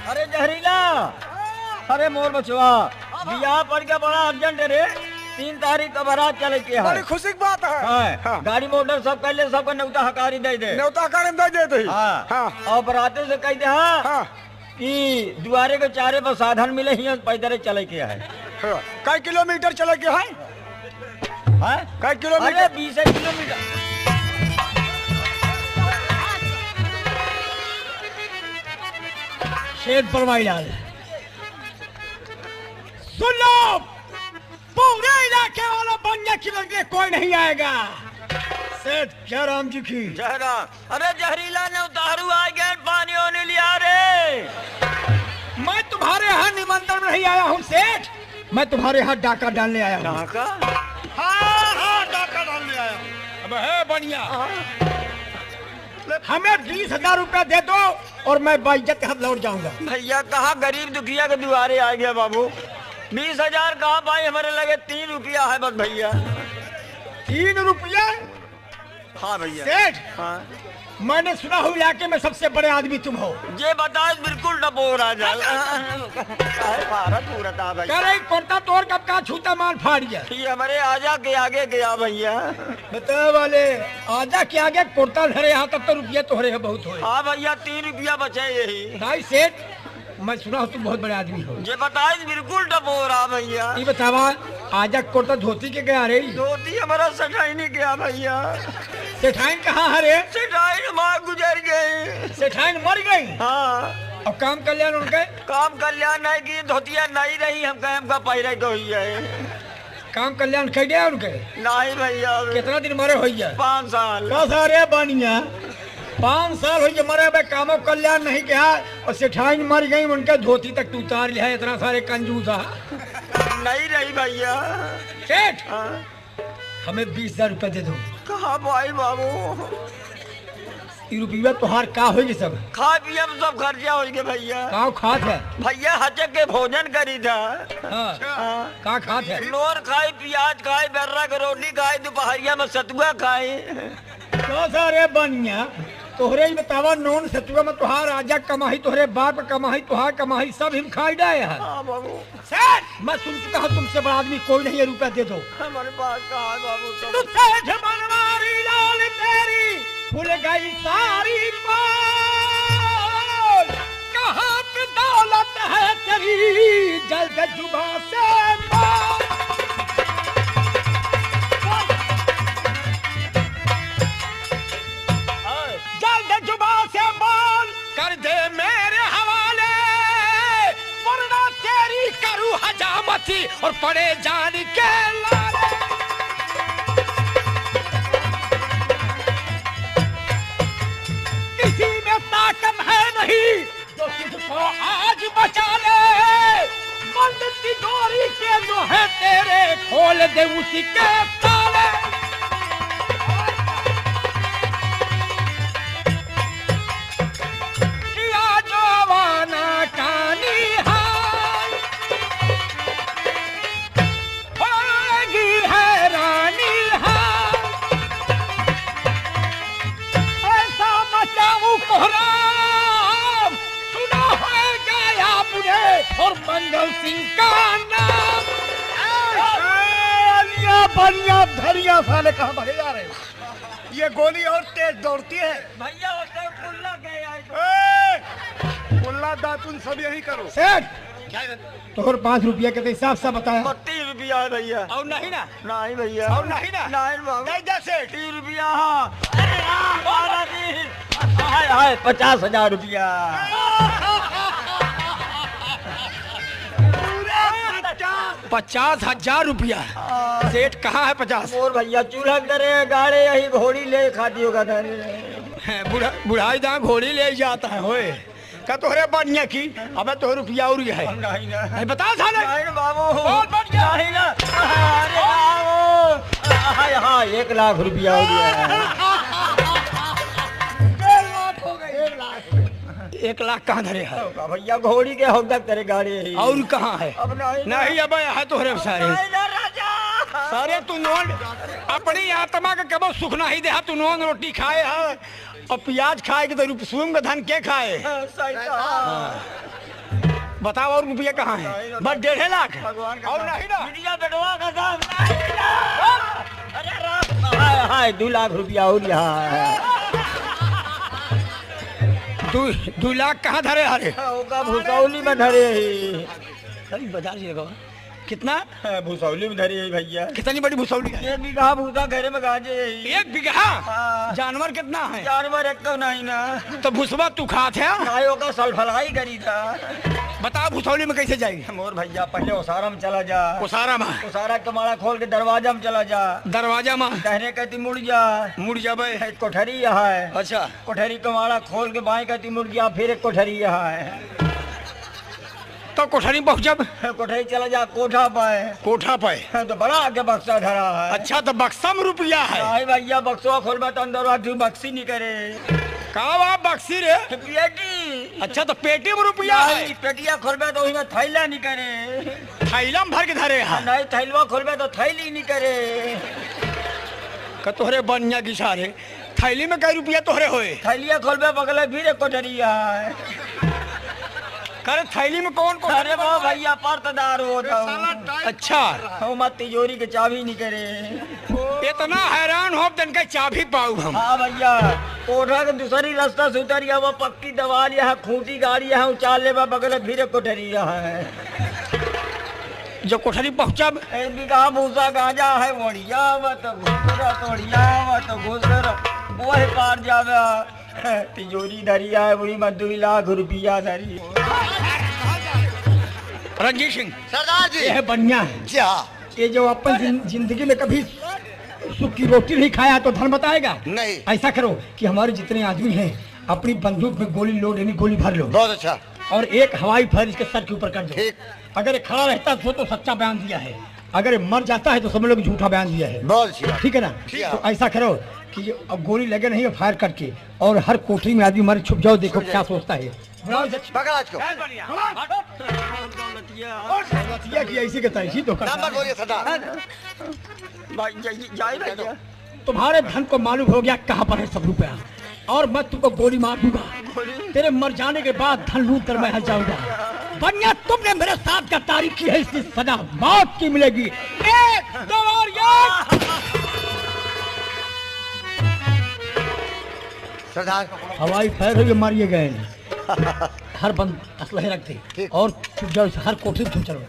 अरे जहरीला, अरे मोर बचवा बियाह पड़ गया बड़ा अर्जेंट रे। 3 तारीख का बारात चले के है। बड़ी खुशी की बात है। हाँ। गाड़ी मोटर सब कर ले, सबका न्योता हकारी दे दे। न्योता हकारी दे दे। हाँ। और बराते से कह दे हाँ कि दुआरे के चारे पर साधन मिले ही पैदल चले के है। कई किलोमीटर चले के है? कई किलोमीटर? अरे 20 किलोमीटर। शेर परवाई लाल, सुन लो, पूरे इलाके वालों बनने की लगे कोई नहीं आएगा। सेठ जय राम जी की जय राम। अरे जहरीला ने उतारू आ गए, पानी होने लिया रे। मैं तुम्हारे यहाँ निमंत्रण नहीं आया हूँ सेठ, मैं तुम्हारे यहाँ डाका डालने आया हूँ। डाका? हाँ डाका डालने आया हूँ। अब है बढ़िया, हमें 20,000 रुपया दे दो और मैं बाइज्जत हाथ लौट जाऊंगा। भैया कहा गरीब दुखिया के दुआरे आ गया बाबू। 20,000 कहाँ पाए, हमारे लगे 3 रुपया है बस भैया। 3 रुपया? हाँ भैया। सेठ हाँ। मैंने सुना हो इलाके में सबसे बड़े आदमी तुम हो। ये बताओ बिल्कुल डबोर आ जा। कह रही कुर्ता तोड़ कब का छूता माल फाड़ गया। ये हमारे आजा के आगे गया भैया। बता वाले आजा के आगे कुर्ता धरे यहाँ तब तो रुपया तोहरे है बहुत हो। हाँ भैया 3 रुपया बचे यही। भाई सेठ मैं सुना हूँ तुम बहुत बड़े आदमी हो। ये बताओ बिल्कुल डबोर आ भैया। ये बतावा आजा कुर्ता धोती के गया रे? धोती हमारा सटाई नहीं गया भैया। सेठाइन कहाँ है रे? सेठाइन माँ गुजर गई। सेठाइन मर गई? हाँ। और काम कल्याण उनके? काम कल्याण नहीं की, धोतिया नहीं रही, हमका पैर तो ही है। काम कल्याण कर दिया उनके? नहीं भैया। कितना दिन मरे हो गया? 5 साल। का सारे बनिया 5 साल हो गए मरे बे, कामो कल्याण नहीं किया और सेठाइन मर गई, उनके धोती तक तू उतार लिया। इतना सारे कंजूसा नहीं रही भैया। सेठ हमें 20,000 रुपया दे दो। कहा भाई बाबू? रुपया तुहार का होगी सब? खा पिया सब खर्चा हो गया भैया। का खात है? भैया हचक के भोजन करी था। हाँ। का खात है? लोर खाई, प्याज खाई, बर्रा की रोटी खाई, दोपहरिया में सतुआ खाई। तो सारे बनिया तोहरे ही बतावा, नॉन सतुआ में तुहार राजा कमाई, तोहरे बाप कमाई, तुहार कमाई सब हम खाई डाए हैं। हाँ बाबू। सेठ मैं सुन चुका हूँ तुमसे बड़ा आदमी कोई नहीं है, रुपया दे दो। हमारे पास कहा है बाबू? तू सेठ बनवारी लाल तेरी फूल गई सारी बोल, कहाँ पे दौलत है तेरी जल्द जुबान से बोल। जल्द जुबान से बोल, कर दे मेरे हवाले, वरना तेरी करूँ हजामती और पड़े जान के लाले। किसी में ताकत है नहीं जो तुझको आज बचा ले, बंद तिजोरी के जो है तेरे खोल दे उसी के ताले। किया जवाना का निहाल, होगी हैरानी हाल, ऐसा मचाऊं कोहराम, सुना होगा आपने और मंगल सिंह का नाम। बनिया धरिया साले कहाँ भागे जा रहे हो? ये गोली और तेज दौड़ती है भैया। उसने कुल्ला गया। मुल्ला दातुन सब यही करो। सेठ तोहर 5 रुपया के हिसाब से बताया। 30 रुपया है भैया। और नहीं ना? नहीं भैया। और नहीं ना? नहीं बाबू। नहीं दे सेठ। 30 रुपया। हाँ 50,000 रुपया। 50,000 रुपया? सेठ कहाँ है 50? और भैया चूल्हा करे गाड़े यही घोड़ी ले खाती होगा। बुढ़ाई दां घोड़ी ले जाता है होए का तोहरे बढ़िया की। अबे तो रुपया और है नहीं ना। नहीं बता साले। नहीं बाबू। बहुत बढ़िया। नहीं ना। अरे बाबू। हाँ 1 लाख रुपया हो गया। 1 लाख कहाँ धरे है? भैया घोड़ी के होगा तेरे गाड़ी। और कहाँ है? अब नहीं अब है तोहरे सारे राजा। सारे तू नॉन अपनी आत्मा का कबो सुख नहीं दे। तू नॉन रोटी खाए है और प्याज खाए के तो सुम का धन के खाए। बताओ और रुपया कहाँ है? बस 1.5 लाख भगवान का और नाम। नहीं ना? बिटिया बेटवा का साहब अरे राम हाय हाय 2 लाख रुपया और यहाँ है 2 लाख कहाँ धरे हरे? ओका भूसौली में धरे अरे बाजार से लगाओ। कितना? भूसौली में धरे भैया कितनी बड़ी भूसौली है? 1 बीघा भूसा घरे में गाजे 1 बीघा? हाँ। जानवर कितना है? जानवर एक को नहीं ना तो भूसवा तू खात है? गायों का सलफलाई करी था बताओ भूसौली में कैसे जाएगी? मोर भैया पहले ओसारा में चला जा कोसारा में ओसारा के माड़ा खोल के दरवाजा में चला जा दरवाजा में कहने कहती मुड़ जा मुड़ जाबे। एक कोठरी यहाँ है अच्छा कोठरी का माड़ा खोल के बाएं कहती मुड़ गया फिर एक कोठरी यहाँ है तो कोठरी पहुंचब कोठरी चला जा कोठा पाए कोठा पे तो बड़ा आगे बक्सा धरा है अच्छा तो बक्सा में रुपया है? आई भैया बक्सवा खोलबा तो अंदर आदमी बक्सी नहीं करे का बाप बक्सी रे? पेटी अच्छा तो पेटी में रुपया है? नहीं, पेटिया खोलबे तो उसमें थैला नहीं करे थैला में भर के धरे है? नहीं थैलवा खोलबे तो थैली नहीं करे का तोहरे बनिया की सारे थैली में कई रुपया तोहरे होए? थैलिया खोलबे बगल में फिर एक कोठरी है करे थैली में कौन कौन? अरे वो भैया पर्तदार होता अच्छा हूँ मत तिजोरी के चाबी नहीं करे इतना हैरान हो तन के चाबी पाऊ हम। हाँ भैया कोठा के दूसरी रास्ता से उतरिया वो पक्की दवाल है खूंटी गाड़ी है उचाल ले बगल फिर एक कोठरी है जो कोठरी पहुंचब 1 बीघा भूसा गांजा है वड़िया मत घुसरा तोड़िया मत घुसरा वही पार जावे तिजोरी धरिया है वही में 2 लाख रुपया धरी रंजीत सिंह सरदार जी। ये है बनिया है जी हाँ। ये जो अपन जिंदगी में कभी सुख की रोटी नहीं खाया तो धन बताएगा नहीं। ऐसा करो कि हमारे जितने आदमी हैं अपनी बंदूक में गोली लोड यानी गोली भर लो बहुत अच्छा। और एक हवाई फायर इसके सर के ऊपर कर दो। ठीक। अगर ये खड़ा रहता तो सच्चा बयान दिया है अगर ये मर जाता है तो समझ लो कि झूठा बयान दिया है। बहुत अच्छी बात। ठीक है ना? ठीक है। तो ऐसा करो कि अब गोली लगे नहीं फायर करके और हर कोठरी में आदमी मर छुप जाओ देखो क्या सोचता है। पकड़ आज को। दौलतिया की ऐसी के तैसी तो करता नंबर है। बोलिए सरदार। जाए भैया तुम्हारे धन को मालूम हो गया कहाँ पर है सब रुपया और मैं तुमको गोली मार दूंगा तेरे मर जाने के बाद धन लूट कर मैं जाऊंगा। बनिया तुमने मेरे साथ का तारीफ की है इसकी सजा मौत की मिलेगी। 1 2 और 1 सरदार हवाई फायर हुए मारिए गए हर बंद असलहे रखते ठीक। और छुप जाओ हर कोठरी में छुप चलो।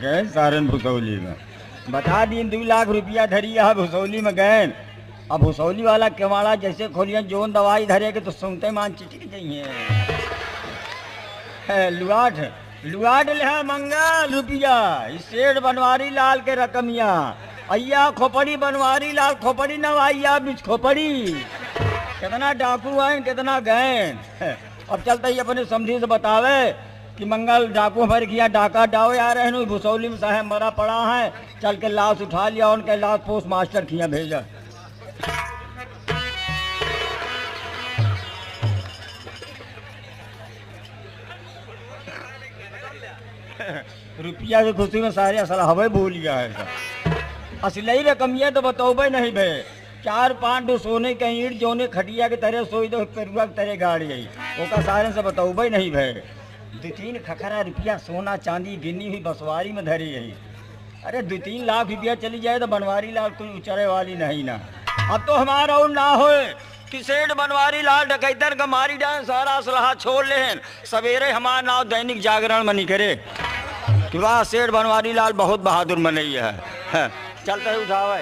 गए सारन भुसौली में बता दी 2 लाख रुपया धरी है भुसौली में गए। अब भुसौली वाला केवाड़ा जैसे खोलिए जोन दवाई धरेगे तो सुनते मान चिटिक जाइए लुआठ लुआठ ले मंगल रुपया सेठ बनवारी लाल के रकमिया अय्या खोपड़ी बनवारी लाल खोपड़ी नवाइया बीच खोपड़ी कितना डाकू आए कितना गए। अब चलते ही अपने समझी से बतावे कि मंगल डाकू भर किया डाका डाओ आ रहे हैं भुसौली में साहब मरा पड़ा है चल के लाश उठा लिया उनके लाश पोस्ट मास्टर किया भेजा। रुपया की खुशी में सारे असल हवे भूल गया है असली रकमिया तो बतौबे नहीं भे 4-5 दो सोने के ईंट जोने खटिया के तरह सोई दो पेरुआ के तरह गाड़ी गई ओका सारे से बतौबे नहीं भे 2-3 खखरा रुपया सोना चांदी गिनी हुई बसवारी में धरी गई। अरे 2-3 लाख रुपया चली जाए तो बनवारी लाल कोई उचरे वाली नहीं ना। अब तो हमारा और ना हो कि सेठ बनवारी लाल डकैतन का मारी जाए सारा असलहा छोड़ ले सवेरे हमारा नाव दैनिक जागरण में नहीं करे कि वाह सेठ बनवारी लाल बहुत बहादुर मनई है। चलते उठावे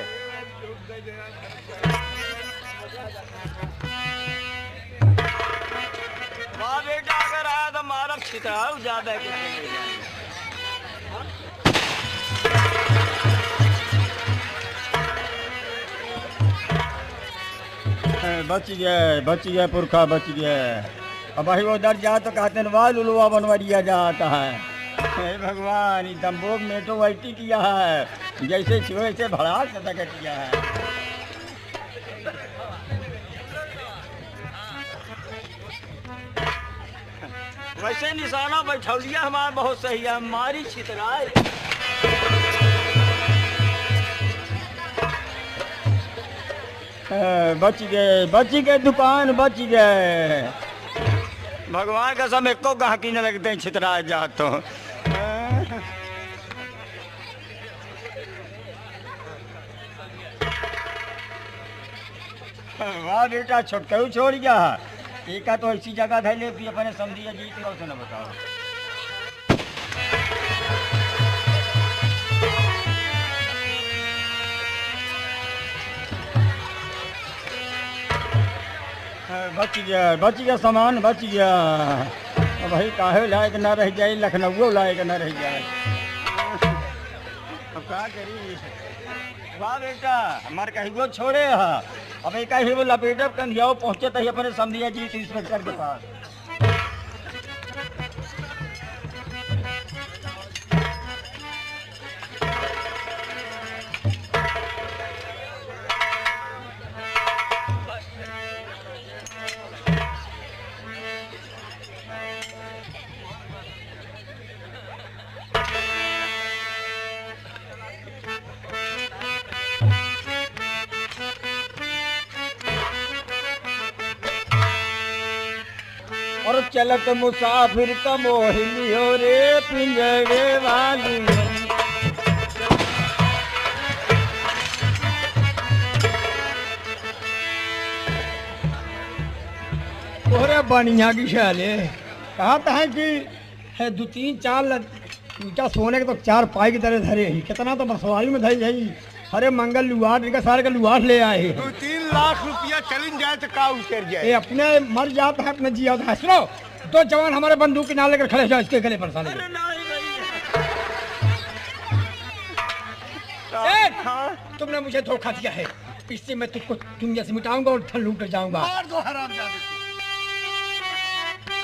वाह बेटा अगर आया तो मारा छिताऊ ज्यादा बच गया पुरखा बच गया। अब भाई वो डर जा तो कहते हैं वाह लुलुआ बनवरिया जाता है हे भगवान ये दम्भोग में तो वैसी किया है जैसे छुए वैसे भड़ाक से तक किया है। वैसे निशाना बैठौलिया हमारा बहुत सही है, हमारी छितराए। बच गए दुकान बच गए। भगवान का सब एको गाहकी न लगते हैं छितरा जा तो। वाह बेटा छोटकू छोड़ गया एक तो ऐसी जगह धैले भी अपने समझिए जीत रहो से न बताओ। बच गया सामान बच गया। भाई काहे लायक न रह जाए, लखनऊ लायक न रह जाए। अब क्या करी। वाह बेटा हमारे कहीं वो छोड़े हा अब एक ही वो लपेटब कंधियाओ पहुंचे तही अपने समझिया जी इंस्पेक्टर के पास। और चलत मुसाफिर का मोहिनी हो रे पिंजरे वाली। तोरे बढ़िया की शैल है कहता है कि है 2-3-4 ईटा सोने के तो 4 पाई की तरह धरे ही कितना तो बसवारी में धरी जाई। अरे मंगल लुहार इनका सारे का लुहार ले आए 2-3 लाख रुपया चलिन जाए तो का उतर जाए। ये अपने मर जाता है अपने जिया है। सुनो 2 जवान हमारे बंदूक के नाल लेकर खड़े जाओ इसके गले परेशान। तुमने मुझे धोखा दिया है इससे मैं तुझको दुनिया से मिटाऊंगा और धन लूट जाऊंगा। मार दो हरामजादे को।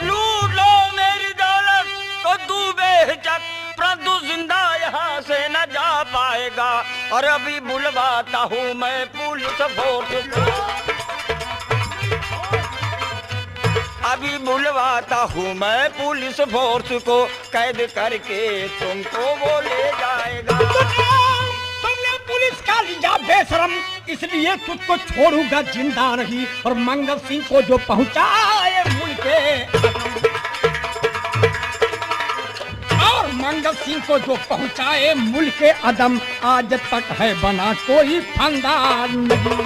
लूट लो मेरी दौलत तो तू बेहिचक परंतु जिंदा यहाँ से न जा पाएगा। और अभी बुलवाता हूँ मैं पुलिस फोर्स को, अभी बुलवाता हूँ मैं पुलिस फोर्स को, कैद करके तुमको वो ले जाएगा। तुमने पुलिस का लिया बेशरम इसलिए तुझको छोड़ूंगा जिंदा नहीं। और मंगल सिंह को जो पहुंचाए मंगल सिंह को जो पहुंचाए मुल्क के अदम आज तक है बना कोई फंदा नहीं।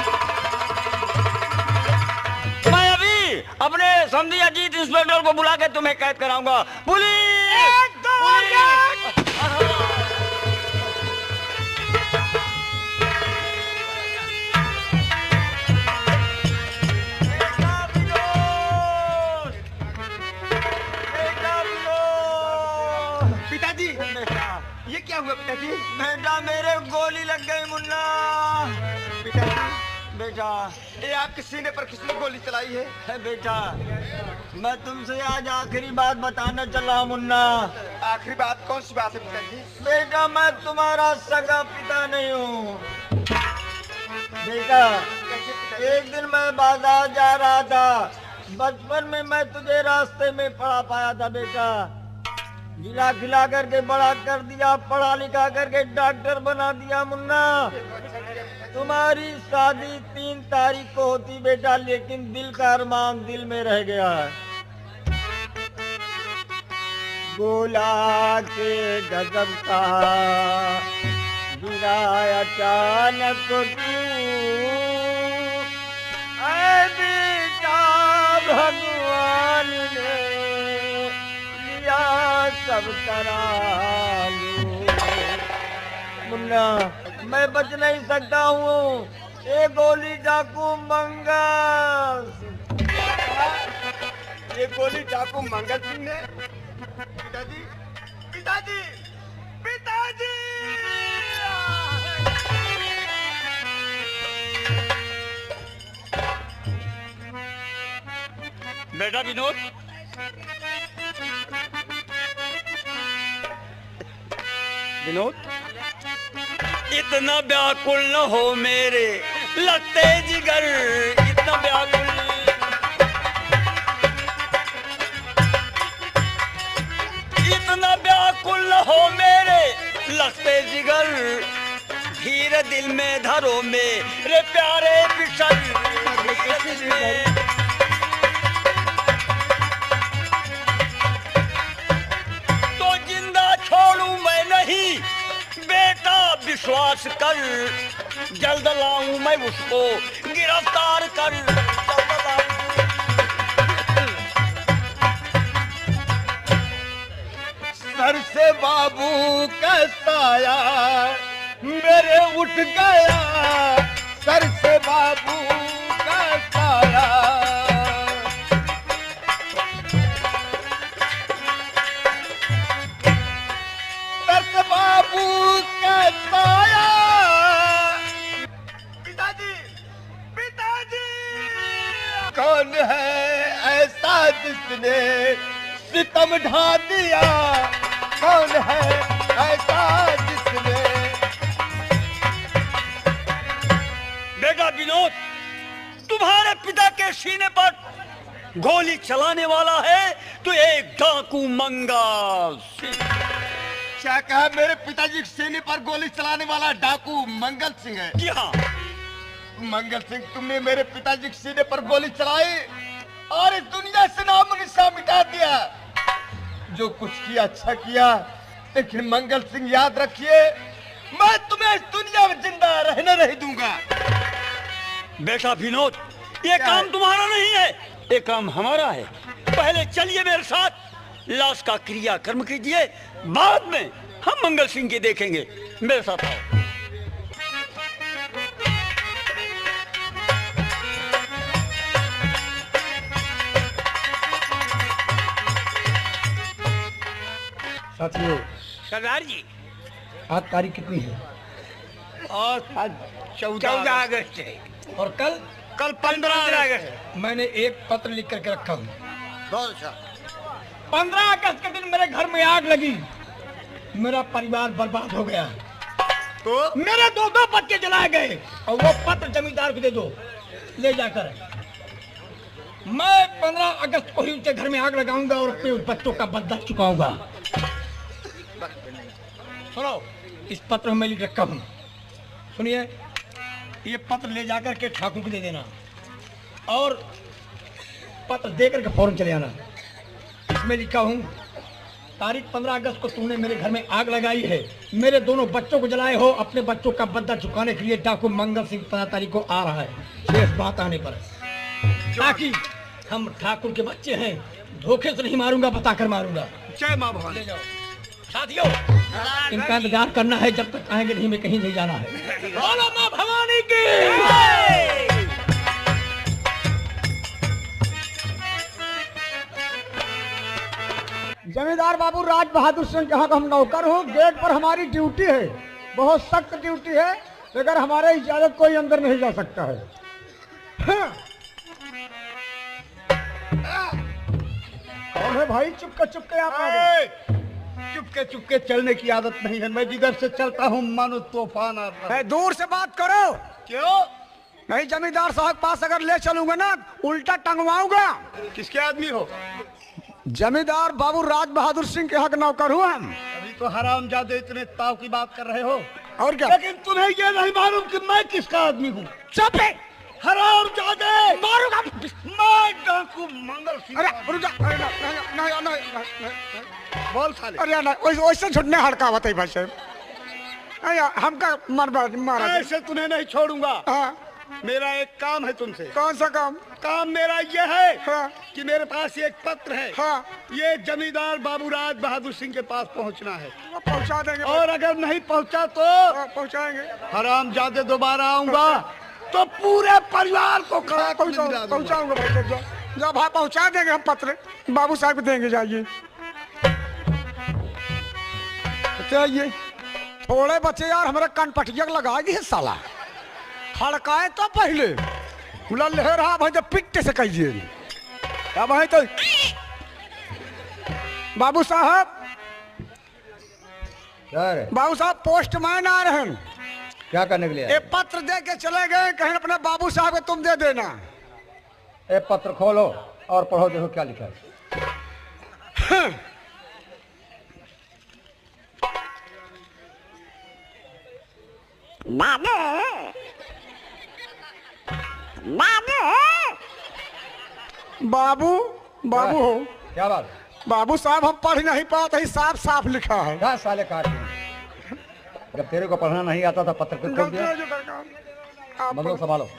मैं अभी अपने समझी अजीत इंस्पेक्टर को बुला के तुम्हें कैद कराऊंगा। पुलिस ये क्या हुआ पिताजी? बेटा मेरे गोली लग गई मुन्ना। पिताजी बेटा ये आपके सीने पर किसने गोली चलाई है? बेटा मैं तुमसे आज आखिरी बात बताना चला मुन्ना। आखिरी बात कौन सी बात है पिताजी? बेटा मैं तुम्हारा सगा पिता नहीं हूँ। बेटा एक दिन मैं बाजार जा रहा था, बचपन में मैं तुझे रास्ते में पढ़ा पाया था। बेटा गिला खिला करके बड़ा कर दिया, पढ़ा लिखा करके डॉक्टर बना दिया मुन्ना। तुम्हारी शादी 3 तारीख को होती बेटा, लेकिन दिल का अरमान दिल में रह गया है। गोला के गजब का गिरा अचानक तू, ऐ बेटा भगवान ने सब करा लूं। मुन्ना मैं बच नहीं सकता हूँ। ये गोली डाकू मंगल, ये गोली डाकू मंगल सिंह ने। पिताजी पिताजी पिताजी बेटा विनोद विनोद, इतना व्याकुल न हो मेरे लगते जिगर, इतना व्याकुल, इतना व्याकुल न हो मेरे लगते जिगर, धीरे दिल में धरो मेरे प्यारे बिशर, धीरे दिल में। तो जिंदा छोड़ूं मैं नहीं बेटा विश्वास कर, जल्द लाऊं मैं उसको गिरफ्तार कर, जल्द लाऊं। सर से बाबू का साया मेरे उठ गया, सर से बाबू का साया। सर से बाबू का साया। पिताजी, पिताजी, कौन है ऐसा जिसने सितम ढा दिया, कौन है ऐसा जिसने। बेटा विनोद, तुम्हारे पिता के सीने पर गोली चलाने वाला है तो एक डाकू मंगा। क्या कहा? मेरे पिताजी के सीने पर गोली चलाने वाला डाकू मंगल सिंह है। जी हाँ, मंगल सिंह, तुमने मेरे पिताजी के सीने पर गोली चलाई और इस दुनिया से नाम निशान मिटा दिया। जो कुछ किया अच्छा किया, लेकिन मंगल सिंह याद रखिए, मैं तुम्हें इस दुनिया में जिंदा रहने नहीं दूंगा। बेटा विनोद, ये काम तुम्हारा नहीं है, ये काम हमारा है। पहले चलिए मेरे साथ, लाश का क्रियाकर्म कीजिए, बाद में हम मंगल सिंह के देखेंगे। मेरे साथ आओ। साथियों, सरदार जी, आज तारीख कितनी है? आज 14 अगस्त है और कल? कल 15 अगस्त। मैंने एक पत्र लिख करके रखा हूँ। बहुत अच्छा। 15 अगस्त के दिन मेरे घर में आग लगी, मेरा परिवार बर्बाद हो गया, तो मेरे दो बच्चे जलाए गए, और वो पत्र जमींदार को दे दो, ले जाकर। मैं 15 अगस्त को ही उनके घर में आग लगाऊंगा और अपने उस बच्चों का बदला चुकाऊंगा। सुनो, इस पत्र में मैं लिख रखा हूँ, सुनिए। ये पत्र ले जाकर के ठाकुर को दे देना और पत्र दे करके फौरन चले आना। इसमें लिखा हूँ, तारीख 15 अगस्त को तूने मेरे घर में आग लगाई है, मेरे दोनों बच्चों को जलाए हो, अपने बच्चों का बदला चुकाने के लिए डाकू मंगल सिंह 15 तारीख को आ रहा है, शेष बात आने पर, ताकि हम ठाकुर के बच्चे हैं, धोखे से नहीं मारूंगा, बताकर मारूंगा। जय माँ भवानी। ले जाओ साथियों, इनका इंतजार करना है, जब तक आएंगे नहीं, मैं कहीं नहीं जाना है। बोलो माँ भवानी की। जमींदार बाबू राज बहादुर सिंह के यहाँ का हम नौकर हूँ। गेट पर हमारी ड्यूटी है, बहुत सख्त ड्यूटी है, बगैर हमारे इजाजत कोई अंदर नहीं जा सकता है। हाँ। कौन है भाई? चुपके आप आ गए। चुपके चलने की आदत नहीं है, मैं जिधर से चलता हूँ मानो तूफान आता है। दूर से बात करो। क्यों? नहीं, जमींदार साहब पास अगर ले चलूंगा ना, उल्टा टंगवाऊंगा। किसके आदमी हो? जमींदार बाबू राज बहादुर सिंह के हक नौकर हूँ हम। अभी तो हरामजादे इतने ताव की बात कर रहे हो, और क्या? लेकिन तुम्हें ये नहीं मालूम कि मैं किसका आदमी हूँ। चुप है। हरामजादे, मारूंगा। मैं डाकू मंगल सिंह। अरे रुक जा। अरे नहीं, बोल साले। अरे नहीं, वैसे छुटने हड़कावत है भाई साहब, हमका मारा। ऐसे तुम्हें नहीं छोड़ूंगा। हाँ। मेरा एक काम है तुमसे। कौन सा काम? काम मेरा ये है हाँ। कि मेरे पास एक पत्र है। हाँ। ये जमींदार बाबू राज बहादुर सिंह के पास पहुंचना है, पहुंचा देंगे। और अगर नहीं पहुंचा तो पहुंचाएंगे। हरामजादे दोबारा आऊंगा तो पूरे परिवार को खड़ा पहुंचाऊंगा भाई साहब। जब भाई पहुंचा देंगे हम पत्र, बाबू साहब को देंगे। जाइए चाहिए। थोड़े बच्चे यार हमारे कान पटिया लगाएगी है साला, हड़काए तो पहले बोला ले रहा भाई, जब पिट्टे से कहिए। अब भाई तो बाबू साहब क्या है? बाबू साहब पोस्टमैन आ रहे हैं। क्या करने के लिए ये पत्र दे के चले गए, कहीं अपने बाबू साहब को तुम दे देना। ए पत्र खोलो और पढ़ो, देखो क्या लिखा है। बाबू बाबू हो। क्या बात? बाबू साहब हम पढ़ नहीं पाते ही, साफ साफ लिखा है। क्या साले काट दिए? जब तेरे को पढ़ना नहीं आता था पत्र पे खोल दिया। मतलब संभालो।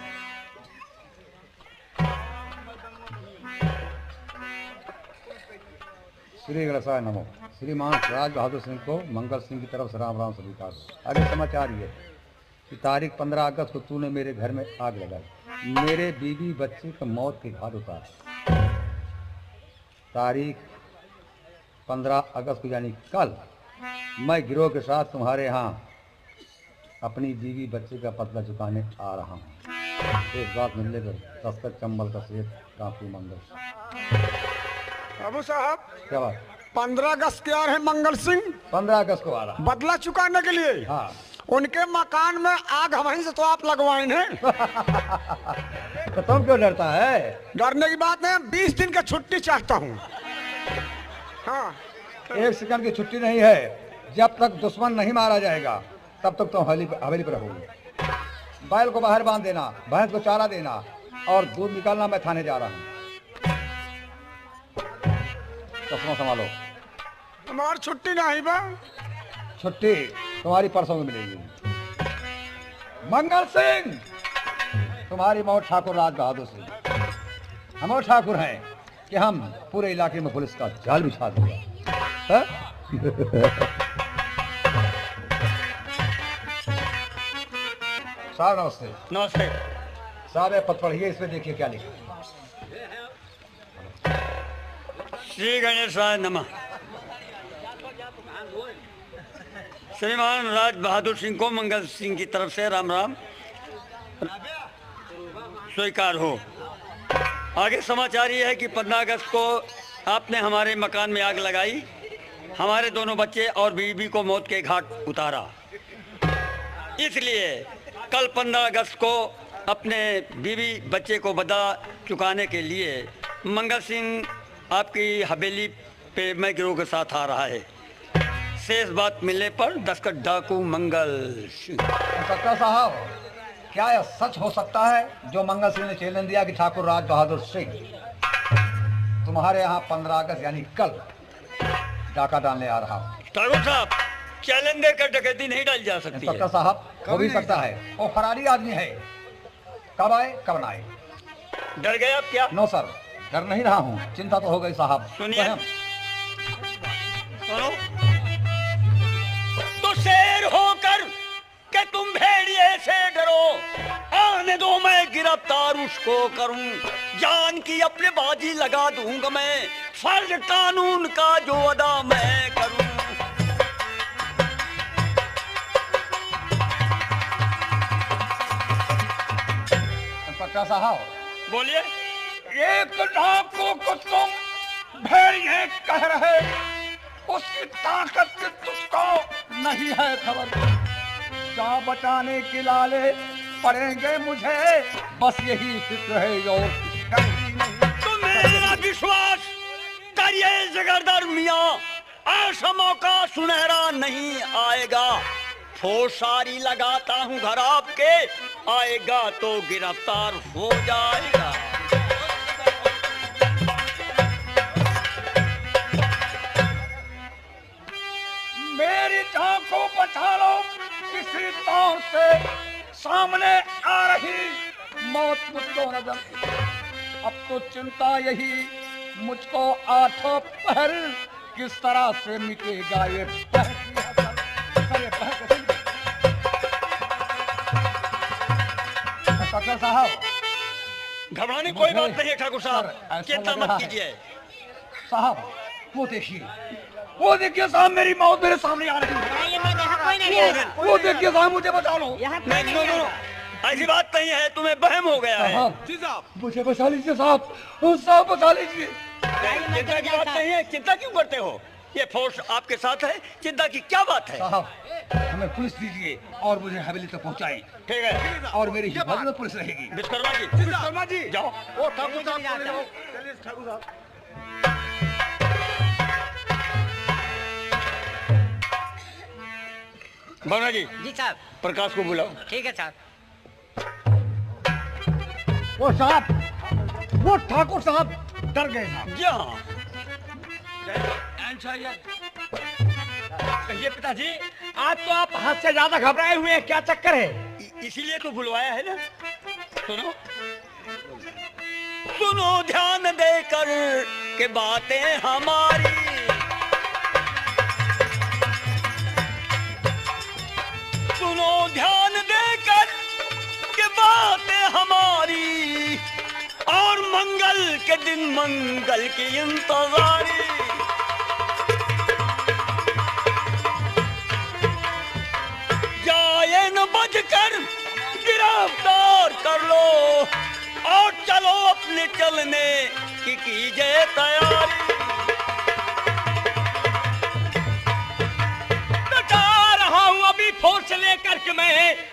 श्री गणेशाय नमो। श्रीमान राज बहादुर सिंह को मंगल सिंह की तरफ से राम राम स्वीकार। आगे समाचार ये कि तारीख 15 अगस्त को तूने मेरे घर में आग लगाई, मेरे बीवी बच्चे को मौत के घाट उतारा। तारीख 15 अगस्त को यानी कल मैं गिरोह के साथ तुम्हारे यहाँ अपनी बीवी बच्चे का पतला चुकाने आ रहा हूँ। एक बात मिलने पर तस्कर चंबल का सेठ काफी मंगल। बाबू साहब क्या बात? 15 अगस्त के आ रहे मंगल सिंह, 15 अगस्त को आ रहा। बदला चुकाने के लिए। हाँ। उनके मकान में आग हमारी से तो आप लगवाए हैं। तो तुम क्यों डरता है? डरने की बात नहीं, 20 दिन का छुट्टी चाहता हूँ। हाँ। एक सेकंड की छुट्टी नहीं है। जब तक दुश्मन नहीं मारा जाएगा तब तक तुम हवेली पर रहोगे। बैल को बाहर बांध देना, भैंस को चारा देना और दूध निकालना। मैं थाने जा रहा हूँ। चश्मा संभालो। हमारी छुट्टी नहीं बा। छुट्टी तुम्हारी परसों में मिलेगी। मंगल सिंह, तुम्हारी मौत ठाकुर राज बहादुर सिंह। हम और ठाकुर हैं कि हम पूरे इलाके में पुलिस का जाल बिछा दूंगा। साहब नमस्ते। नमस्ते। साहब ये पत्र पढ़िए, इसमें देखिए क्या लिखा। श्री गणेशाय नमः। श्रीमान राज बहादुर सिंह को मंगल सिंह की तरफ से राम राम स्वीकार हो। आगे समाचार ये है कि 15 अगस्त को आपने हमारे मकान में आग लगाई, हमारे दोनों बच्चे और बीवी को मौत के घाट उतारा। इसलिए कल 15 अगस्त को अपने बीवी बच्चे को बदला चुकाने के लिए मंगल सिंह आपकी हवेली पे मैं गिरोह के साथ आ रहा है। शेष बात मिलने पर दस्खत डाकू मंगल सिंह। इंस्पेक्टर साहब, क्या यह सच हो सकता है जो मंगल सिंह ने चैलेंज दिया कि ठाकुर राज बहादुर सिंह तुम्हारे यहाँ 15 अगस्त यानी कल डाका डालने आ रहा हूँ? ठाकुर साहब, चैलेंज देकर डकैती नहीं डाली जा सकती है। इंस्पेक्टर साहब, हो भी सकता है, वो फरारी आदमी है। कब आए कब ना आए। डर गए आप क्या? नो सर, डर नहीं रहा हूँ, चिंता तो हो गई साहब। सुनिए, सुनो, तो शेर होकर कि तुम भेड़िए से डरो, आने दो मैं गिरफ्तार उसको करूं, जान की अपने बाजी लगा दूंगा मैं, फर्ज कानून का जो अदा मैं करूं। इंस्पेक्टर साहब बोलिए। एक डाकू को तुम भेड़िए कह रहे, उसकी ताकत की तुझको नहीं है खबर। जा बचाने के लाले पड़ेंगे मुझे, बस यही फिक्र है और तुम मेरा विश्वास करिए जगरदार मियां, ऐसा मौका सुनहरा नहीं आएगा। फोसारी लगाता हूँ घर आपके, आएगा तो गिरफ्तार हो जाएगा। मेरी जान को बचा लो, किसी तौर से सामने आ रही मौत मुझको नजर। अब तो चिंता यही मुझको आठों पहर किस तरह से मिटेगा ये इंस्पेक्टर साहब, घबराने कोई बात नहीं है ठाकुर साहब, सर, ऐसा चिंता लग मत रहा है। कीजिए। साहब वो देखिए, वो देखिए साहब, मेरी मौत मेरे सामने आ रही है। वो देखिए साहब, मुझे बचा लो। नहीं, नो, ऐसी बात नहीं है, तुम्हें वहम हो गया है। साहब मुझे बचा लीजिए साहब, साहब बचा लीजिए। चिंता की बात नहीं है, चिंता क्यों करते हो? ये फोर्स आपके साथ है, चिंता की क्या बात है? साहब हमें पुलिस दीजिए और मुझे हवेली तक पहुंचाएं। ठीक है, और मेरी हिफाजत में पुलिस रहेगी। विश्वकर्मा जी, विश्वकर्मा जी जाओ। ओ ठाकुर साहब को ले जाओ। चलिए ठाकुर साहब। भावना जी, जी साहब। प्रकाश को बुलाओ। ठीक है साहब। वो साहब, वो ठाकुर साहब डर गए साहब। जी हाँ, कहिए पिताजी, आज तो आप हद से ज्यादा घबराए हुए हैं, क्या चक्कर है? इसीलिए तो बुलवाया है ना। सुनो सुनो ध्यान देकर के बातें हमारी, सुनो ध्यान देकर के बातें हमारी, और मंगल के दिन मंगल की इंतजारी। जाए न बचकर गिरफ्तार कर लो, और चलो अपने चलने की कीजिए तैयारी। बता रहा हूँ अभी फोर्स लेकर के मैं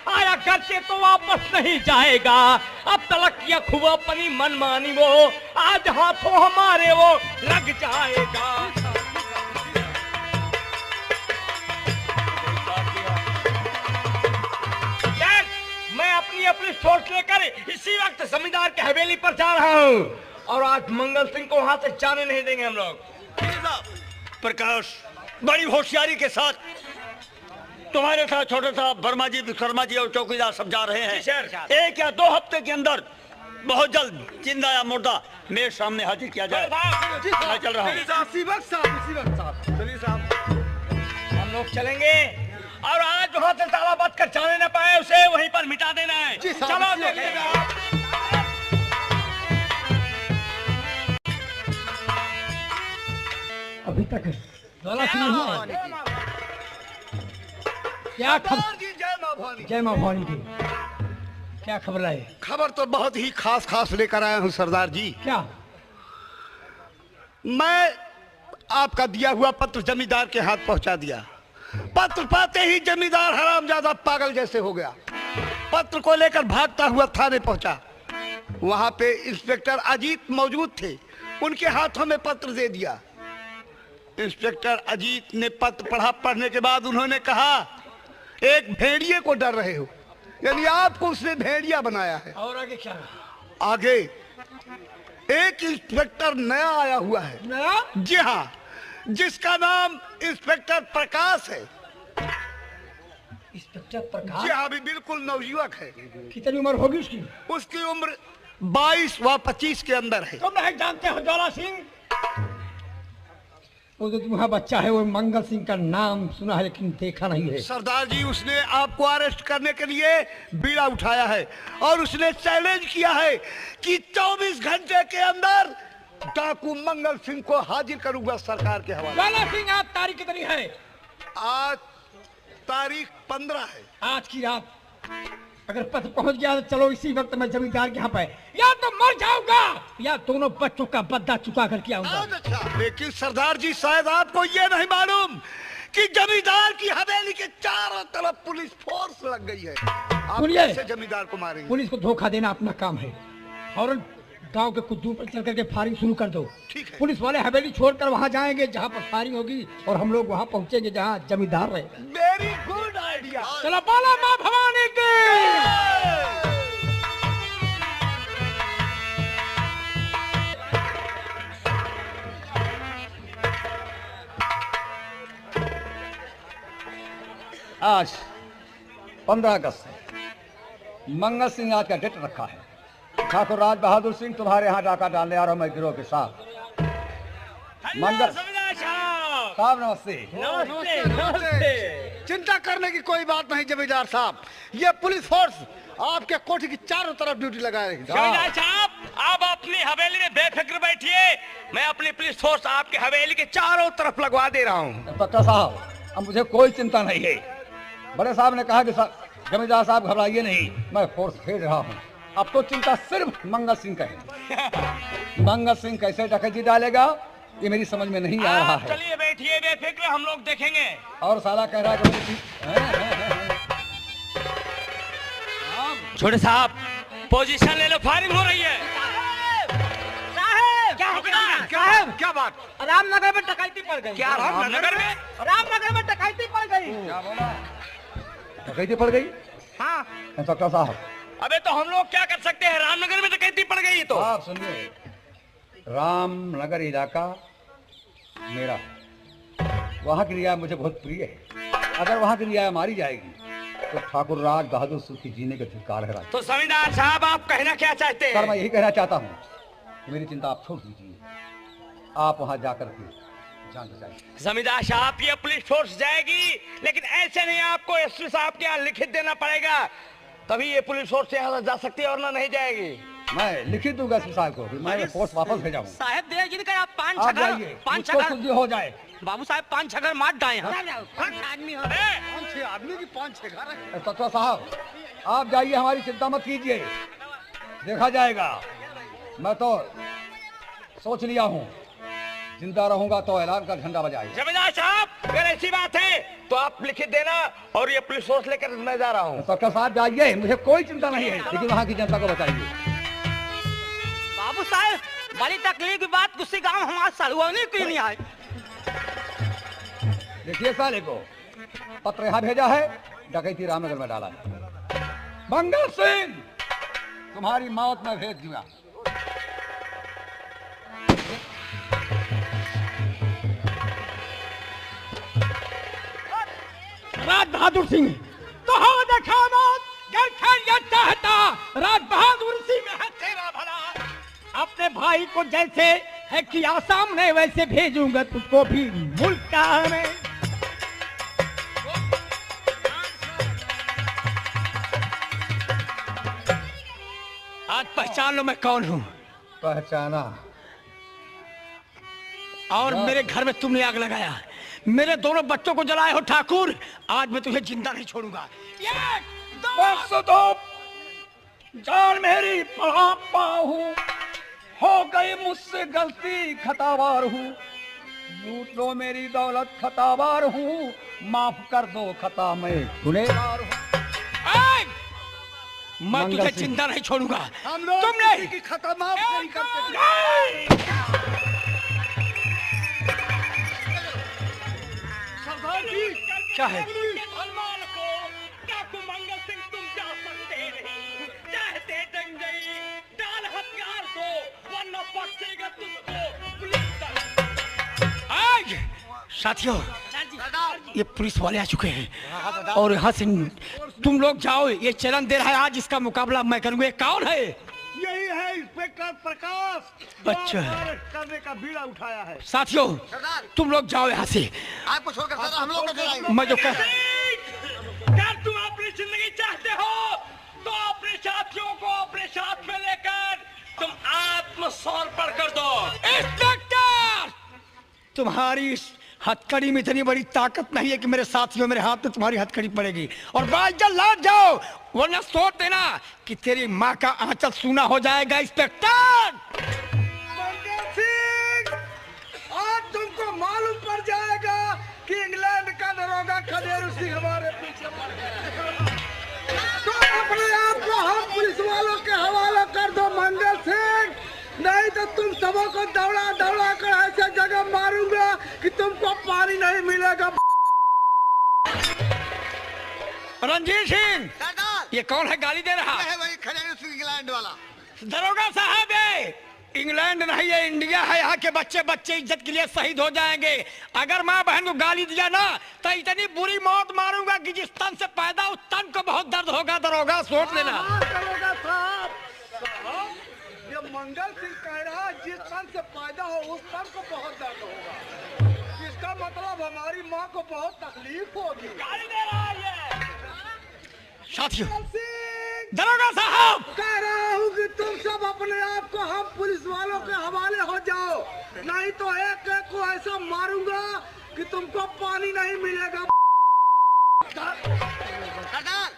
आया, घर से तो वापस नहीं जाएगा। अब तलक किया खुआ पनी मन मानी वो, आज हाथों हमारे वो लग जाएगा। मैं अपनी अपनी सोच लेकर इसी वक्त जमींदार के हवेली पर जा रहा हूँ, और आज मंगल सिंह को वहां से जाने नहीं देंगे हम लोग। प्रकाश, बड़ी होशियारी के साथ तुम्हारे साथ छोटे साहब, वर्मा जी, विश्वकर्मा जी और चौकीदार सब जा रहे हैं। 1 या 2 हफ्ते के अंदर बहुत जल्द जिंदा या मुर्दा मेरे सामने हाजिर किया जाए। मैं चल रहा हूँ। इसी वक्त साहब। चलिए साहब। हम लोग चलेंगे, और आज वहां से ताला बंद कर जाने न पाए, उसे वहीं पर मिटा देना है। चलो देखिएगा। अभी तक ज्वाला सिंह नहीं आया। क्या खबर? जय माँ भवानी की क्या खबर है? खबर तो बहुत ही खास लेकर आया हूँ सरदार जी। क्या? मैं आपका दिया हुआ पत्र जमींदार के हाथ पहुंचा दिया। पत्र पाते ही जमींदार हरामजादा पागल जैसे हो गया। पत्र को लेकर भागता हुआ थाने पहुंचा। वहां पे इंस्पेक्टर अजीत मौजूद थे, उनके हाथों में पत्र दे दिया। इंस्पेक्टर अजीत ने पत्र पढ़ने के बाद उन्होंने कहा, एक भेड़िए को डर रहे हो, यानी आपको उसने भेड़िया बनाया है। और आगे क्या? आगे एक इंस्पेक्टर नया आया हुआ है। नया? जी हाँ, जिसका नाम इंस्पेक्टर प्रकाश है। इंस्पेक्टर प्रकाश? जी हाँ, अभी बिल्कुल नवयुवक है। कितनी उम्र होगी उसकी? उसकी उम्र 22 व 25 के अंदर है। तुम नहीं जानते हो ज्वाला सिंह? वो जो तुम्हारा बच्चा है वो मंगल सिंह का नाम सुना है लेकिन देखा नहीं है। सरदार जी, उसने आपको अरेस्ट करने के लिए बीड़ा उठाया है और उसने चैलेंज किया है कि 24 घंटे के अंदर डाकू मंगल सिंह को हाजिर करूंगा सरकार के हवाले। ज्वाला सिंह, आज तारीख कितनी है? आज तारीख 15 है। आज की रात अगर पत्र पहुंच गया तो चलो इसी वक्त मैं जमींदार के यहाँ पे या तो मर जाऊंगा या दोनों बच्चों का बदला चुका करके आऊंगा। लेकिन सरदार जी, शायद आपको ये नहीं मालूम कि जमींदार की हवेली के चारों तरफ पुलिस फोर्स लग गई है। आप कैसे जमींदार को मारेंगे? पुलिस को धोखा देना अपना काम है। और गांव के कुछ दूर पर चल करके फायरिंग शुरू कर दो। ठीक है। पुलिस वाले हवेली छोड़कर वहां जाएंगे जहां पर फायरिंग होगी, और हम लोग वहां पहुंचेंगे जहां जमींदार रहेगा। Very good idea. चलो बोलो माँ भवानी की। आज 15 अगस्त है। मंगल सिंह आज का डेट रखा है। ठाकुर राज बहादुर सिंह तुम्हारे यहाँ डाका डालने आ रहा हूँ मैं गिरोह के साथ। मंगल साहब नमस्ते। चिंता करने की कोई बात नहीं जमींदार साहब, ये पुलिस फोर्स आपके कोठी की चारों तरफ ड्यूटी लगा रही है। जमींदार साहब, आप अपनी हवेली में बेफिक्र बैठिए, मैं अपनी पुलिस फोर्स आपके हवेली के चारों तरफ लगवा दे रहा हूँ। इंस्पेक्टर साहब, अब मुझे कोई चिंता नहीं है। बड़े साहब ने कहा कि जमींदार साहब घबराइए नहीं, मैं फोर्स भेज रहा हूँ। अब तो चिंता सिर्फ मंगल सिंह का है। मंगल सिंह कैसे डकैती डालेगा ये मेरी समझ में नहीं आ रहा आप है। चलिए बैठिए, बेफिक्र, हम लोग देखेंगे। और साला कह रहा है कि मेरी छोटे साहब पोजीशन ले लो, फायरिंग हो रही है। साहब क्या बात? रामनगर में डकैती पड़ गई। क्या रामनगर में? रामनगर में डकैती पड़ गई। क्या बोला? डकैती पड़ गई? हाँ इंस्पेक्टर साहब, अबे तो हम लोग क्या कर सकते हैं, रामनगर में डकैती पड़ गई तो। आप सुनिए, रामनगर इलाका मेरा, वहाँ की रियायत मुझे बहुत प्रिय है। अगर वहाँ की रियायत मारी जाएगी तो ठाकुर राज बहादुर सुखी जीने के अधिकार है। तो जमींदार साहब आप कहना क्या चाहते सर, हैं? मैं यही कहना चाहता हूँ कि मेरी चिंता आप छोड़ दीजिए, आप वहाँ जाकर के जान बचाइए। जमींदार साहब ये पुलिस फोर्स जाएगी, लेकिन ऐसे नहीं, आपको एसपी साहब के यहाँ लिखित देना पड़ेगा, तभी ये पुलिस फोर्स यहाँ जा सकती है, वरना नहीं जाएगी। मैं लिखित दूंगा एसपी साहब को कि मैं फोर्स वापस भेजा हूँ। साहब दे जिनका आप पान आप छगर जाइए, पान मुझको छगर कुछ भी हो जाए। बाबू साहब पान छगर मार डाए आदमी हो। आदमी की 5-6 घर है। इंस्पेक्टर साहब, आप जाइए, हमारी चिंता मत कीजिए, देखा जाएगा। मैं तो सोच लिया हूँ, जिंदा रहूंगा तो ऐलान का झंडा बजाए। जमींदार साहब अगर ऐसी बात है तो आप लिखित देना, और ये पुलिस फोर्स लेकर मैं जा रहा हूँ। इंस्पेक्टर साहब जाइए, मुझे कोई चिंता नहीं है, लेकिन वहाँ की जनता को बचाइए। बाबू साहब बड़ी तकलीफ की बात, किसी गांव हमारे सलवानी क्यों नहीं आए? देखिए, साले को पत्र यहाँ भेजा है, डकैती रामनगर में डाला है। मंगल सिंह, तुम्हारी मौत में भेज दूंगा। राज बहादुर सिंह तो हो देखा मौत, गर्लफ्रेंड चाहता, राज बहादुर सिंह में है तेरा भला। अपने भाई को जैसे है कि आसाम ने वैसे भेजूंगा तुझको भी मुल्क का में। आज पहचान लो मैं कौन हूँ, पहचाना? और मेरे घर में तुमने आग लगाया, मेरे दोनों बच्चों को जलाए हो ठाकुर, आज मैं तुझे जिंदा नहीं छोड़ूंगा। बस तो जान मेरी पढ़ापा हूँ, हो गई मुझसे गलती खतावार हूँ, लूट लो मेरी दौलत खतावार हूँ, माफ कर दो खता मैं गुनहगार हूँ। मैं मंगल तुझे सिंह। जिंदा नहीं छोड़ूंगा। हम लोग तुमने किसी की खता माफ नहीं करते। सरदार जी क्या है? सलमान को डाकू मंगल सिंह तुम जा सकते नहीं, चाहते जंगई डाल हथियार को, वरना बख्शेगा तुझको पुलिस। आज साथियों ये पुलिस वाले आ चुके हैं और यहाँ से तुम लोग जाओ, ये चलन दे रहा है, आज इसका मुकाबला मैं करूंगा। ये कौन है? यही है इंस्पेक्टर प्रकाश, जो अच्छा। अरेस्ट करने का बीड़ा उठाया है। साथियों तुम लोग जाओ यहाँ से, आपको छोड़कर सर हम लोग को चलाएंगे। मैं जो कर अगर तुम अपनी जिंदगी चाहते हो तो अपने साथियों को अपने साथ में लेकर तुम आत्मसमर्पण कर दो। इंस्पेक्टर, तुम्हारी इस हथकड़ी में इतनी बड़ी ताकत नहीं है कि मेरे साथियों मेरे हाथ में तुम्हारी हथकड़ी पड़ेगी, और बाइजल लौट जाओ, वरना सोच देना कि तेरी माँ का आंचल सूना हो जाएगा। इंस्पेक्टर मंगल सिंह, आज तुमको मालूम पड़ जाएगा कि इंग्लैंड का दरोगा खदेरू सिंह हमारे पीछे पड़ गया। तो अपने आप को हम पुलिस वालों के हवाला कर दो मंगल सिंह, नहीं तो तुम सबों को दौड़ा दौड़ा कर ऐसे जगह मारूंगा कि तुमको पानी नहीं मिलेगा। रणजीत सिंह, सरदार ये कौन है गाली दे रहा? है वही खदेरू सिंह इंग्लैंड वाला। दरोगा साहब है, इंग्लैंड नहीं है, इंडिया है। यहाँ के बच्चे बच्चे इज्जत के लिए शहीद हो जाएंगे। अगर माँ बहन को गाली दिया ना तो इतनी बुरी मौत मारूंगा कि जिस तन से पैदा उस तन को बहुत दर्द होगा। दरोगा सोच लेना। दरोगा साहब, ये मंगल सिंह कह रहा है जिस तन से पैदा हो उस तन को बहुत दर्द होगा, इसका मतलब हमारी माँ को बहुत तकलीफ होगी। गाली दे रहा है ये। साथियों, सिंह, दरोगा साहब, कह रहा हूँ कि तुम सब अपने आप को हम पुलिस वालों के हवाले हो जाओ, नहीं तो एक एक को ऐसा मारूंगा कि तुमको पानी नहीं मिलेगा। सरदार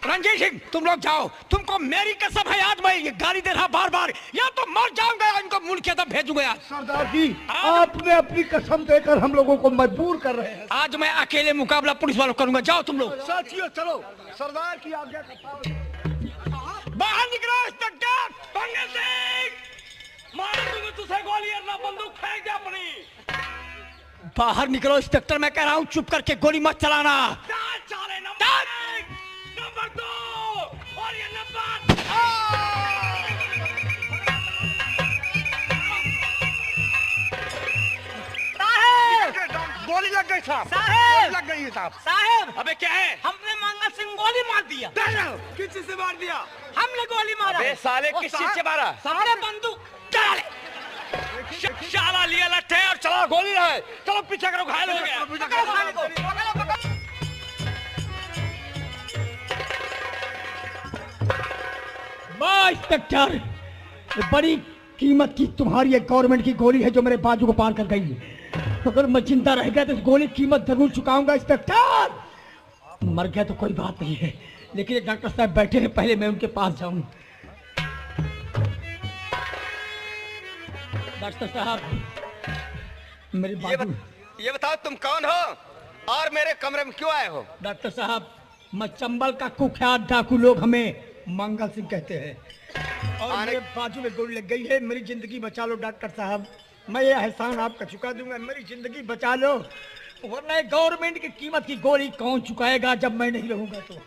रंजीत सिंह तुम लोग जाओ, तुमको मेरी कसम है आज मैं ये गाली दे रहा बार बार, या तो मर जाऊंगा या इनको मुल्क के अंदर भेजूंगा आज। सरदार जी आपने अपनी कसम देकर हम लोगों को मजबूर कर रहे हैं। आज मैं अकेले मुकाबला पुलिस वालों करूंगा, जाओ तुम लोग। साथियों चलो, सरदार की आज्ञा का बाहर निकलो इंस्पेक्टर। मंगल सिंह मार दूंगा तुझे गोली, और ना बंदूक फेंक दे अपनी। बाहर निकलो इंस्पेक्टर, मैं कह रहा हूँ चुप करके गोली मत चलाना। चाले नंबर 1, नंबर 2 और ये नंबर। गोली लग गई साहब, साहब! लग गई साहब। साहब अबे क्या है? हमने मंगल सिंह गोली मार दिया। किस चीज से मार दिया? हमने गोली मारा। बे साले किस चीज से मारा? सारे बंदूक डाले। शाला लिया लट्ठे और चला गोली रहा है। चलो पीछे करो, घायल हो गया। पकड़ो साले को, पकड़ो, पकड़ो। वाह इंस्पेक्टर, ये बड़ी कीमत की तुम्हारी एक गवर्नमेंट की गोली है जो मेरे बाजू को पार कर गई है। अगर मैं जिंदा रह गया तो इस गोली की कीमत जरूर चुकाऊंगा इंस्पेक्टर। मर गया तो कोई बात नहीं है, लेकिन ये डॉक्टर साहब बैठे हैं, पहले मैं उनके पास जाऊं। डॉक्टर साहब मेरी बाजू। ये बताओ तुम कौन हो और मेरे कमरे में क्यों आए हो? डॉक्टर साहब मैं चंबल का कुख्यात डाकू, लोग हमें मंगल सिंह कहते हैं, और मेरे बाजू में गोली लग गई है। मेरी जिंदगी बचा लो डॉक्टर साहब, मैं ये एहसान आपका चुका दूंगा, मेरी जिंदगी बचा लो, वरना गवर्नमेंट की कीमत की गोली कौन चुकाएगा जब मैं नहीं रहूंगा तो।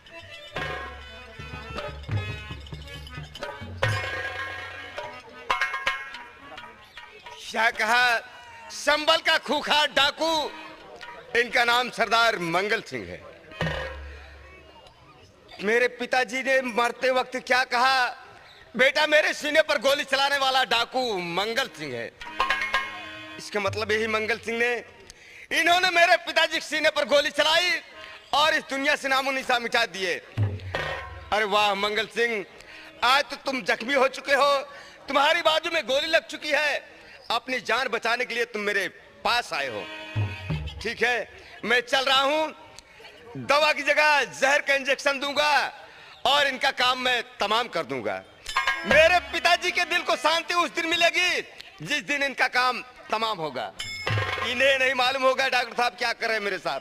क्या कहा? संबल का खूंखार डाकू, इनका नाम सरदार मंगल सिंह है। मेरे पिताजी ने मरते वक्त क्या कहा? बेटा मेरे सीने पर गोली चलाने वाला डाकू मंगल सिंह है। इसका मतलब यही मंगल सिंह ने, इन्होंने मेरे पिताजी के सीने पर गोली चलाई और इस दुनिया से नामो निशान मिटा दिए। अरे वाह मंगल सिंह, आज तो तुम जख्मी हो चुके हो, तुम्हारी बाजू में गोली लग चुकी है, अपनी जान बचाने के लिए तुम मेरे पास आए हो। ठीक है, मैं चल रहा हूं, दवा की जगह जहर का इंजेक्शन दूंगा और इनका काम मैं तमाम कर दूंगा। मेरे पिताजी के दिल को शांति उस दिन मिलेगी जिस दिन इनका काम तमाम होगा। इन्हें नहीं मालूम होगा डॉक्टर साहब क्या कर रहे हैं मेरे साथ।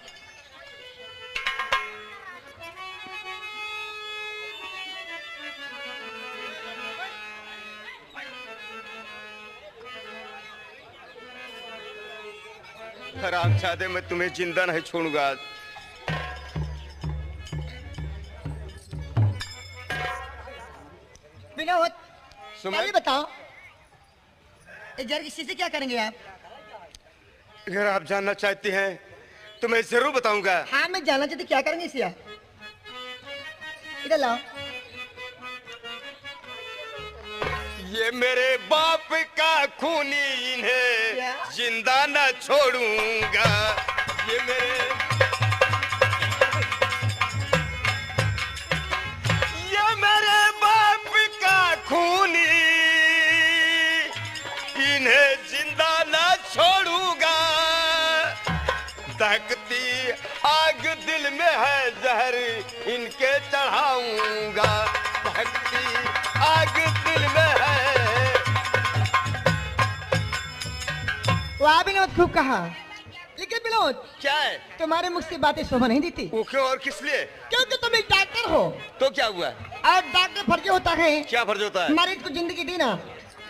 हरामजादे, मैं तुम्हें जिंदा नहीं छोड़ूंगा। विनोद सुमन? पहले बताओ इस जहर की शीशी क्या करेंगे आप? अगर आप जानना चाहती हैं तो मैं जरूर बताऊंगा। हाँ मैं जानना चाहती क्या करेंगे इसे आप? इधर लाओ। ये मेरे बाप का खूनी, इन्हें क्या? जिंदा न छोड़ूंगा। ये मेरे बाप का खूनी, इन्हें जिंदा न छोड़ूंगा। दहकती आग दिल में है, जहर इनके चढ़ाऊंगा। दहकती आग दिल में है। वाह विनोद, खूब कहा, लेकिन विनोद क्या है? तुम्हारे मुख से बातें शोभा नहीं देती, वो क्यों और किस लिए? क्योंकि तुम एक डॉक्टर हो तो क्या हुआ? और डॉक्टर फर्ज होता है क्या फर्ज होता है? मरीज को जिंदगी देना,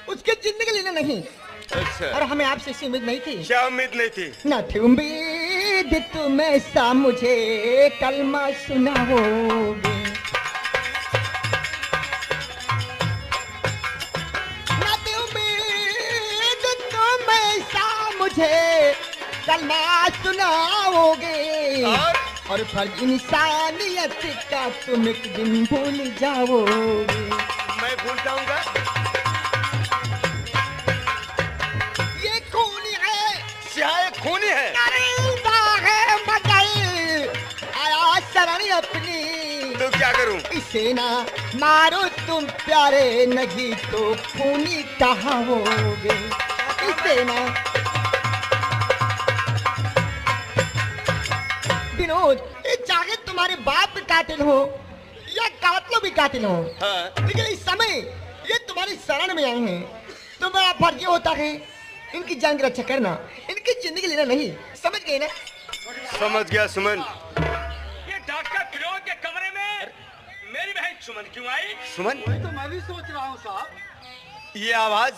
उसकी जिंदगी लेना नहीं। अच्छा, और हमें आपसे इसकी उम्मीद नहीं थी। क्या उम्मीद नहीं थी? न थी उम्मीद तुम ऐसा मुझे कलमा सुनाओगे, न थी उम्मीद तुम ऐसा मुझे कलमा सुनाओगे, और फर्ज इंसानियत का तुम एक दिन भूल जाओगे। मैं भूल जाऊंगा? ये खूनी है, सिहाय खूनी है। करीबा है मगर आया शरण अपनी, तो क्या करूं? इसे ना मारो तुम प्यारे, नहीं तो खूनी कहाओगे। इसे ना विनोद, ये चाहे तुम्हारे बाप कातिल हो या कातलों भी कातिल हो, हाँ। लेकिन इस समय ये तुम्हारी शरण में आए हैं तो मेरा फर्ज ये होता है इनकी जान की रक्षा करना, इनकी जिंदगी लेना नहीं। समझ गए ना? समझ गया सुमन। ये डॉक्टर फिरोज के कमरे में मेरी बहन सुमन क्यों आई? सुमन, तो मैं भी सोच रहा हूँ साहब। ये आवाज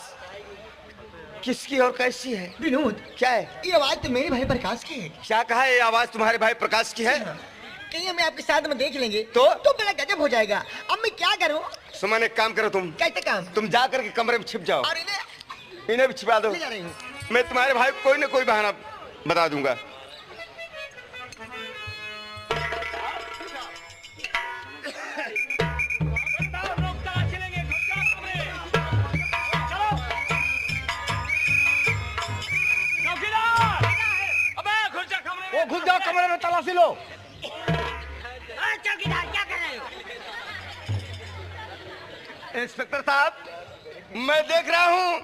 किसकी और कैसी है? विनोद, क्या है? ये आवाज तो मेरे भाई प्रकाश की है। क्या कहा? ये आवाज तुम्हारे भाई प्रकाश की है? कहीं हमें आपके साथ में देख लेंगे तो मेरा गजब हो जाएगा। अब मैं क्या करूं? सुमन, एक काम करो, तुम कैसे काम? तुम जा करके कमरे में छिप जाओ और इन्हें भी छिपा दो। ले जा रही हूँ। मैं तुम्हारे भाई को कोई न कोई बहाना बता दूंगा। वो घुस जाओ कमरे में, तलाशी लो। चौकीदार क्या कर रहे हो? इंस्पेक्टर साहब, मैं देख रहा हूँ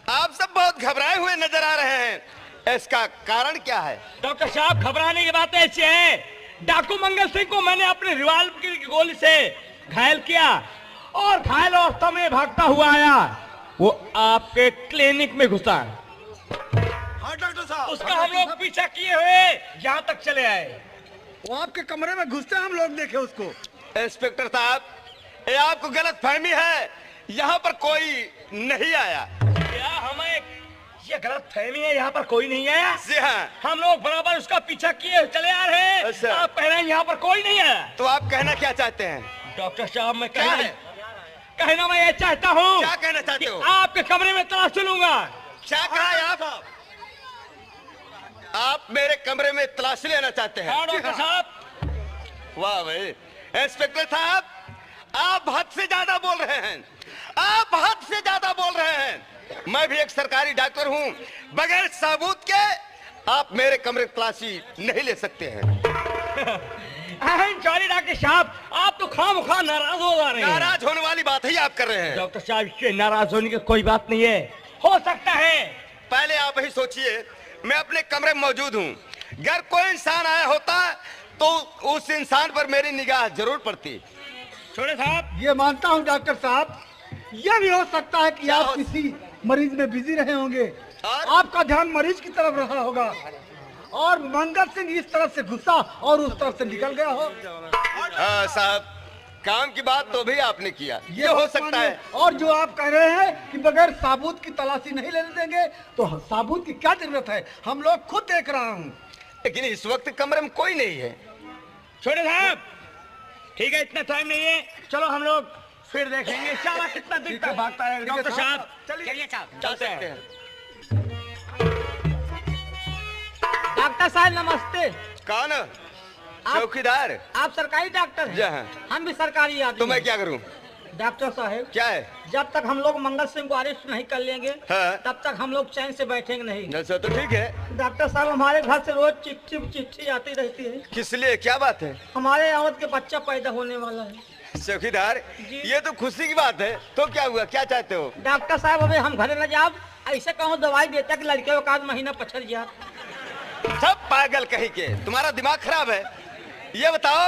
आप सब बहुत घबराए हुए नजर आ रहे हैं। इसका कारण क्या है? डॉक्टर साहब, घबराने की बात ऐसी है, डाकू मंगल सिंह को मैंने अपने रिवाल्वर की गोली से घायल किया और घायल अवस्था में भागता हुआ आया। वो आपके क्लिनिक में घुसा। हाँ डॉक्टर साहब, उसका हम लोग पीछा किए हुए यहाँ तक चले आए। वो आपके कमरे में घुसते हम लोग देखे उसको। इंस्पेक्टर साहब, ये आपको गलत फहमी है, यहाँ पर कोई नहीं आया। क्या हमें ये गलत फहमी है? यहाँ पर कोई नहीं आया? जी हाँ। हम लोग बराबर उसका पीछा किए चले आ रहे हैं। अच्छा। आप कह रहे हैं यहाँ पर कोई नहीं आया? तो आप कहना क्या चाहते हैं? डॉक्टर साहब, मैं क्या है? कहना मैं ये चाहता हूँ, क्या कहना चाहते हो? आपके कमरे में तलाश लूंगा। क्या कहा है आप? आप मेरे कमरे में तलाशी लेना चाहते हैं? हाँ डॉक्टर साहब। वाह भाई इंस्पेक्टर साहब, आप हद से ज्यादा बोल रहे हैं। आप हद से ज्यादा बोल रहे हैं। मैं भी एक सरकारी डॉक्टर हूँ, बगैर सबूत के आप मेरे कमरे की तलाशी नहीं ले सकते हैं। सॉरी डॉक्टर साहब, आप तो खामखा नाराज हो रहे हैं। नाराज होने वाली बात ही आप कर रहे हैं। डॉक्टर साहब, इससे नाराज होने की कोई बात नहीं है। हो सकता है पहले आप ही सोचिए, मैं अपने कमरे में मौजूद हूँ, अगर कोई इंसान आया होता तो उस इंसान पर मेरी निगाह जरूर पड़ती। छोड़े साहब, ये मानता हूँ डॉक्टर साहब, यह भी हो सकता है कि क्या आप हो- किसी मरीज में बिजी रहे होंगे, और? आपका ध्यान मरीज की तरफ रहा होगा और मंगल सिंह इस तरफ से घुसा और उस तरफ से निकल गया हो। हाँ साहब, काम की बात तो भी आपने किया, ये हो सकता है। और जो आप कह रहे हैं कि बगैर साबुत की तलाशी नहीं लेने देंगे, तो साबुत की क्या जरूरत है? हम लोग खुद देख रहा हूँ। लेकिन इस वक्त कमरे में कोई नहीं है। छोड़े साहब, ठीक है, इतना टाइम नहीं है, चलो हम लोग फिर देखेंगे। चला कितना दिन तक भागता है डॉक्टर साहब। चलिए साहब। चलते हैं। डॉक्टर साहब नमस्ते। कौन? चौकीदार? आप सरकारी डॉक्टर जी हैं? हाँ। हम भी सरकारी आदमी तो मैं हैं। क्या करूं? डॉक्टर साहब, क्या है? जब तक हम लोग मंगल सिंह को अरेस्ट नहीं कर लेंगे, हाँ। तब तक हम लोग चैन से बैठेंगे नहीं। अच्छा तो ठीक है। डॉक्टर साहब, हमारे घर से रोज चिट्ठी आती रहती है। किस लिए, क्या बात है? हमारे औरत के बच्चा पैदा होने वाला है। चौकीदार, जी। ये तो खुशी की बात है। तो क्या हुआ, क्या चाहते हो? डॉक्टर साहब, अबे हम घर न जाओ, ऐसे कहूँ दवाई देता कि लड़के को आध महीना पछड़ गया। सब पागल कहीं के, तुम्हारा दिमाग खराब है। ये बताओ,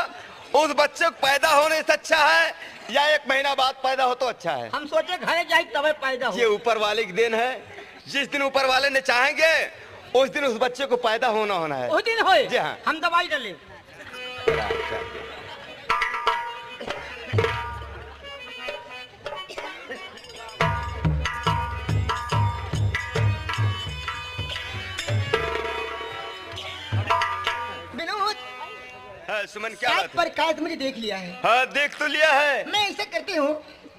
उस बच्चे को पैदा होने से अच्छा है या एक महीना बाद पैदा हो तो अच्छा है? हम सोचे घरे जाए तब पैदा ये हो। ऊपर वाले की देन है। जिस दिन ऊपर वाले ने चाहेंगे उस दिन उस बच्चे को पैदा होना है। उस दिन होए, जी हाँ। हम दवाई डाले। विनोद, हाँ, सुमन क्या शायद बात है? प्रकाश मुझे देख लिया है। हाँ देख तो लिया है। मैं ऐसा करती हूँ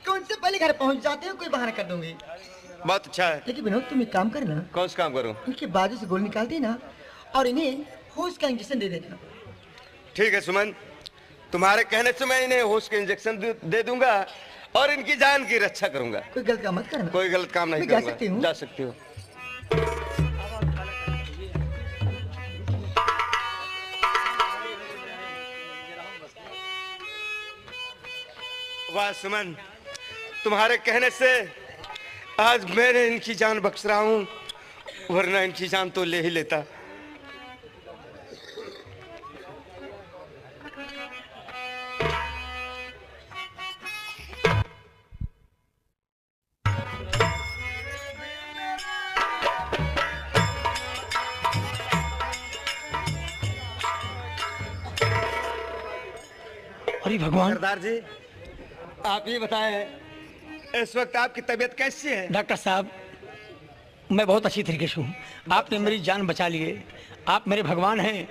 कि उनसे पहले घर पहुँच जाते हैं, कोई बहाना कर दूंगी। बहुत अच्छा है। लेकिन विनोद, तुम एक काम करना, कौन सा काम करूं? इनके बाजू से गोली निकाल देना और इन्हें होश का इंजेक्शन दे देना। ठीक है सुमन, तुम्हारे कहने से मैं इन्हें होश के इंजेक्शन दे दूंगा और इनकी जान की रक्षा करूंगा। कोई गलत काम मत करना। कोई गलत काम नहीं मैं जा करूंगा। सकती हूँ? जा सकती हो। वाह सुमन, तुम्हारे कहने से आज मैंने इनकी जान बख्श रहा हूं, वरना इनकी जान तो ले ही लेता। अरे भगवान। सरदार जी, आप ये बताएं, इस वक्त आपकी तबीयत कैसी है? डॉक्टर साहब, मैं बहुत अच्छी तरीके से हूँ। आपने मेरी जान बचा ली है, आप मेरे भगवान हैं।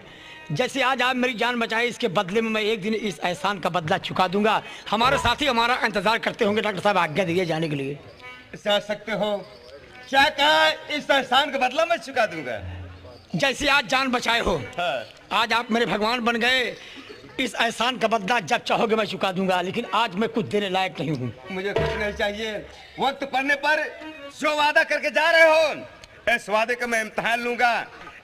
जैसे आज आप मेरी जान बचाए, इसके बदले में मैं एक दिन इस एहसान का बदला चुका दूंगा। हमारे साथी हमारा इंतजार करते होंगे। डॉक्टर साहब, आज्ञा दीजिए जाने के लिए। जा सकते हो। क्या कहा? इस एहसान का बदला मैं चुका दूंगा। जैसे आज जान बचाए हो, हाँ। आज आप मेरे भगवान बन गए। इस एहसान का बदला जब चाहोगे मैं चुका दूंगा, लेकिन आज मैं कुछ देने लायक नहीं हूँ। मुझे कुछ नहीं चाहिए। वक्त पड़ने पर जो वादा करके जा रहे हो, इस वादे का मैं इम्तिहान लूंगा।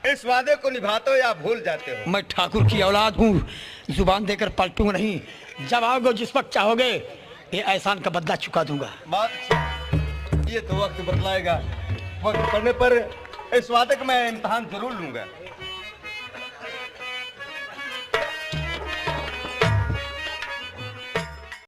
इस वादे को निभाते हो या भूल जाते हो? मैं ठाकुर की औलाद हूँ, जुबान देकर पलटूंगा नहीं। जब आओगे जिस वक्त चाहोगे, ये एहसान का बदला चुका दूंगा। बात अच्छी। ये तो वक्त बतलाएगा। वक्त पड़ने पर इस वादे का मैं इम्तिहान जरूर लूंगा।